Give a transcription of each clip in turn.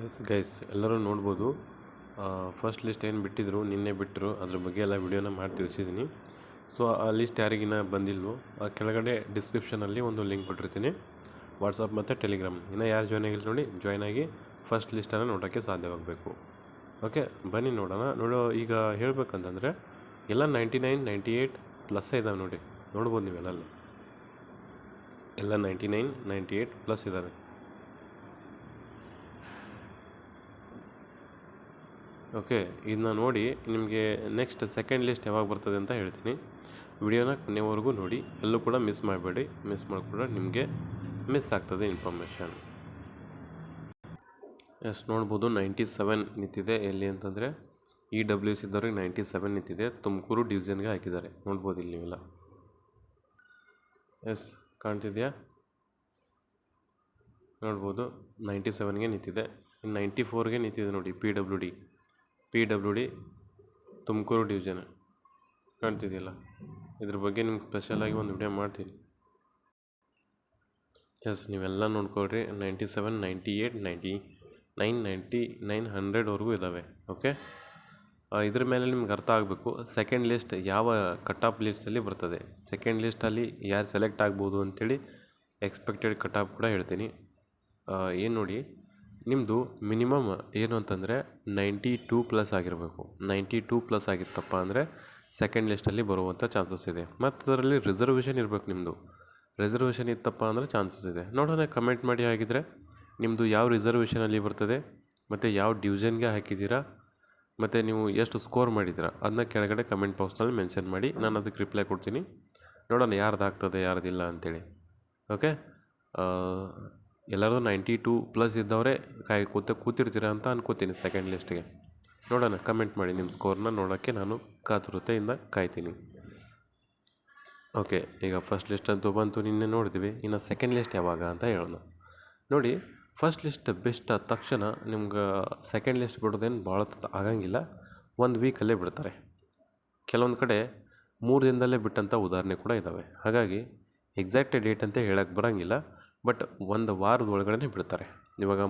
Yes guys, ಎಲ್ಲರೂ ನೋಡ್ಬೋದು. First list ಏನು ಬಿಟ್ಟಿದ್ರು, ನಿನ್ನೆ ಬಿಟ್ಟರು, ಅದ್ರ ಬಗ್ಗೆ ಎಲ್ಲ ವಿಡಿಯೋನ ಮಾಡಿ ತಿಳಿಸಿದ್ದೀನಿ. ಸೊ ಆ ಲಿಸ್ಟ್ ಯಾರಿಗಿನ್ನ ಬಂದಿಲ್ವೋ ಆ ಕೆಳಗಡೆ ಡಿಸ್ಕ್ರಿಪ್ಷನಲ್ಲಿ ಒಂದು ಲಿಂಕ್ ಕೊಟ್ಟಿರ್ತೀನಿ, ವಾಟ್ಸಪ್ ಮತ್ತು ಟೆಲಿಗ್ರಾಮ್. ಇನ್ನು ಯಾರು ಜಾಯ್ನ್ ಆಗಿಲ್ಲ ನೋಡಿ, ಜಾಯ್ನ್ ಆಗಿ ಫಸ್ಟ್ ಲಿಸ್ಟನ್ನು ನೋಡೋಕ್ಕೆ ಸಾಧ್ಯವಾಗಬೇಕು. ಓಕೆ, ಬನ್ನಿ ನೋಡೋ. ಈಗ ಹೇಳ್ಬೇಕಂತಂದರೆ ಎಲ್ಲ 99, 98 ಪ್ಲಸ್ಸೇ ಇದ್ದಾವೆ ನೋಡಿ, ನೋಡ್ಬೋದು ನೀವೆಲ್ಲ. ಎಲ್ಲ 99, 98 ಪ್ಲಸ್ ಇದ್ದಾವೆ. ಓಕೆ, ಇದನ್ನ ನೋಡಿ ನಿಮಗೆ ನೆಕ್ಸ್ಟ್ ಸೆಕೆಂಡ್ ಲಿಸ್ಟ್ ಯಾವಾಗ ಬರ್ತದೆ ಅಂತ ಹೇಳ್ತೀನಿ. ವಿಡಿಯೋನ ಕೊನೆವರೆಗೂ ನೋಡಿ, ಎಲ್ಲೂ ಕೂಡ ಮಿಸ್ ಮಾಡಬೇಡಿ. ಮಿಸ್ ಮಾಡಿಕೊಂಡ್ರೆ ನಿಮಗೆ ಮಿಸ್ ಆಗ್ತದೆ ಇನ್ಫಾರ್ಮೇಷನ್. ಎಸ್, ನೋಡ್ಬೋದು 97 ನಿಂತಿದೆ. ಎಲ್ಲಿ ಅಂತಂದರೆ EWS ಇದ್ದವ್ರಿಗೆ 97 ನಿಂತಿದೆ. ತುಮಕೂರು ಡಿವಿಷನ್ಗೆ ಹಾಕಿದ್ದಾರೆ, ನೋಡ್ಬೋದು ಇಲ್ಲಿ ನೀವೆಲ್ಲ. ಎಸ್, ಕಾಣ್ತಿದೆಯಾ? ನೋಡ್ಬೋದು 97ಗೆ ನಿಂತಿದೆ. 94ಗೆ ನಿಂತಿದೆ ನೋಡಿ, PWD ತುಮಕೂರು ಡಿವಿಷನ್. ಕಾಣ್ತಿದೆಯಲ್ಲ, ಇದ್ರ ಬಗ್ಗೆ ನಿಮ್ಗೆ ಸ್ಪೆಷಲಾಗಿ ಒಂದು ವಿಡಿಯೋ ಮಾಡ್ತೀನಿ. ಎಸ್, ನೀವೆಲ್ಲ ನೋಡ್ಕೊಳ್ರಿ. 97, 98, 99, 99, 100ವರೆಗೂ ಇದ್ದಾವೆ. ಓಕೆ, ಇದ್ರ ಮೇಲೆ ನಿಮ್ಗೆ ಅರ್ಥ ಆಗಬೇಕು ಸೆಕೆಂಡ್ ಲಿಸ್ಟ್ ಯಾವ ಕಟ್ ಆಫ್ ಲಿಸ್ಟಲ್ಲಿ ಬರ್ತದೆ, ಸೆಕೆಂಡ್ ಲಿಸ್ಟಲ್ಲಿ ಯಾರು ಸೆಲೆಕ್ಟ್ ಆಗ್ಬೋದು ಅಂಥೇಳಿ ಎಕ್ಸ್ಪೆಕ್ಟೆಡ್ ಕಟ್ ಆಫ್ ಕೂಡ ಹೇಳ್ತೀನಿ. ಏನು ನೋಡಿ, ನಿಮ್ಮದು ಮಿನಿಮಮ್ ಏನು ಅಂತಂದರೆ 92 ಪ್ಲಸ್ ಆಗಿರಬೇಕು. 92 ಪ್ಲಸ್ ಆಗಿತ್ತಪ್ಪ ಅಂದರೆ ಸೆಕೆಂಡ್ ಲಿಸ್ಟಲ್ಲಿ ಬರುವಂಥ ಚಾನ್ಸಸ್ ಇದೆ. ಮತ್ತು ಅದರಲ್ಲಿ ರಿಸರ್ವೇಷನ್ ಇರಬೇಕು. ನಿಮ್ಮದು ರಿಸರ್ವೇಷನ್ ಇತ್ತಪ್ಪ ಅಂದರೆ ಚಾನ್ಸಸ್ ಇದೆ. ನೋಡೋಣ, ಕಮೆಂಟ್ ಮಾಡಿ. ಆಗಿದ್ದರೆ ನಿಮ್ಮದು ಯಾವ ರಿಸರ್ವೇಷನಲ್ಲಿ ಬರ್ತದೆ ಮತ್ತು ಯಾವ ಡಿವಿಷನ್ಗೆ ಹಾಕಿದ್ದೀರಾ ಮತ್ತು ನೀವು ಎಷ್ಟು ಸ್ಕೋರ್ ಮಾಡಿದ್ದೀರಾ ಅದನ್ನ ಕೆಳಗಡೆ ಕಮೆಂಟ್ ಬಾಕ್ಸ್ನಲ್ಲಿ ಮೆನ್ಷನ್ ಮಾಡಿ. ನಾನು ಅದಕ್ಕೆ ರಿಪ್ಲೈ ಕೊಡ್ತೀನಿ. ನೋಡೋಣ ಯಾರ್ದು ಆಗ್ತದೆ ಯಾರ್ದಿಲ್ಲ ಅಂಥೇಳಿ. ಓಕೆ, ಎಲ್ಲರೂ 92 ಪ್ಲಸ್ ಇದ್ದವರೇ ಕೂತಿರ್ತೀರ ಅಂತ ಅನ್ಕೋತೀನಿ ಸೆಕೆಂಡ್ ಲಿಸ್ಟ್ಗೆ. ನೋಡೋಣ, ಕಮೆಂಟ್ ಮಾಡಿ. ನಿಮ್ಮ ಸ್ಕೋರ್ನ ನೋಡೋಕ್ಕೆ ನಾನು ಕಾತುರತೆಯಿಂದ ಕಾಯ್ತೀನಿ. ಓಕೆ, ಈಗ ಫಸ್ಟ್ ಲಿಸ್ಟ್ ಅಂತೂ ಬಂತು, ನಿನ್ನೆ ನೋಡಿದ್ವಿ. ಇನ್ನು ಸೆಕೆಂಡ್ ಲಿಸ್ಟ್ ಯಾವಾಗ ಅಂತ ಹೇಳೋಣ. ನೋಡಿ, ಫಸ್ಟ್ ಲಿಸ್ಟ್ ಬೆಸ್ಟ್ ಆದ ತಕ್ಷಣ ನಿಮ್ಗೆ ಸೆಕೆಂಡ್ ಲಿಸ್ಟ್ ಬಿಡೋದೇನು ಭಾಳ ಆಗಂಗಿಲ್ಲ. ಒಂದು ವೀಕಲ್ಲೇ ಬಿಡ್ತಾರೆ. ಕೆಲವೊಂದು ಕಡೆ 3 ದಿನದಲ್ಲೇ ಬಿಟ್ಟಂಥ ಉದಾಹರಣೆ ಕೂಡ ಇದ್ದಾವೆ. ಹಾಗಾಗಿ ಎಕ್ಸಾಕ್ಟ್ ಡೇಟ್ ಅಂತ ಹೇಳಕ್ಕೆ ಬರೋಂಗಿಲ್ಲ, ಬಟ್ ಒಂದು ವಾರದ ಒಳಗಡೆ ಬಿಡ್ತಾರೆ. ಇವಾಗ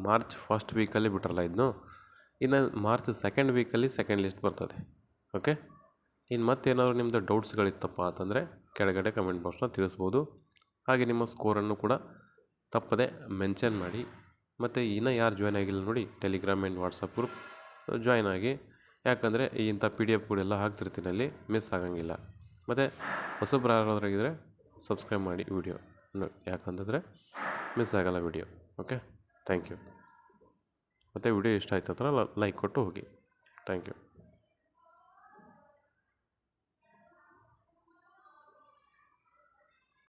ಮಾರ್ಚ್ ಫಸ್ಟ್ ವೀಕಲ್ಲಿ ಬಿಟ್ರಲ್ಲ ಇದನ್ನು, ಇನ್ನು ಮಾರ್ಚ್ ಸೆಕೆಂಡ್ ವೀಕಲ್ಲಿ ಸೆಕೆಂಡ್ ಲಿಸ್ಟ್ ಬರ್ತದೆ. ಓಕೆ, ಇನ್ನು ಮತ್ತೇನಾದ್ರು ನಿಮ್ಮದು ಡೌಟ್ಸ್ಗಳಿತ್ತಪ್ಪ ಅಂತಂದರೆ ಕೆಳಗಡೆ ಕಮೆಂಟ್ ಬಾಕ್ಸ್ನ ತಿಳಿಸ್ಬೋದು. ಹಾಗೆ ನಿಮ್ಮ ಸ್ಕೋರನ್ನು ಕೂಡ ತಪ್ಪದೆ ಮೆನ್ಷನ್ ಮಾಡಿ. ಮತ್ತು ಇನ್ನೂ ಯಾರು ಜಾಯ್ನ್ ಆಗಿಲ್ಲ ನೋಡಿ, Telegram and WhatsApp group join ಆಗಿ. ಯಾಕಂದರೆ ಇಂಥ PDF ಹಾಕ್ತಿರ್ತೀನಿ, ಅಲ್ಲಿ ಮಿಸ್ ಆಗೋಂಗಿಲ್ಲ. ಮತ್ತು ಹೊಸಬ್ರು ಯಾರಾದ್ರಾಗಿದ್ದರೆ ಸಬ್ಸ್ಕ್ರೈಬ್ ಮಾಡಿ ವಿಡಿಯೋ, ಯಾಕಂತಂದರೆ ಮಿಸ್ ಆಗೋಲ್ಲ ವಿಡಿಯೋ. Okay, thank you. ಮತ್ತು ವಿಡಿಯೋ ಇಷ್ಟ ಆಯ್ತು ಅಂದ್ರೆ ಲೈಕ್ ಕೊಟ್ಟು ಹೋಗಿ. Thank you.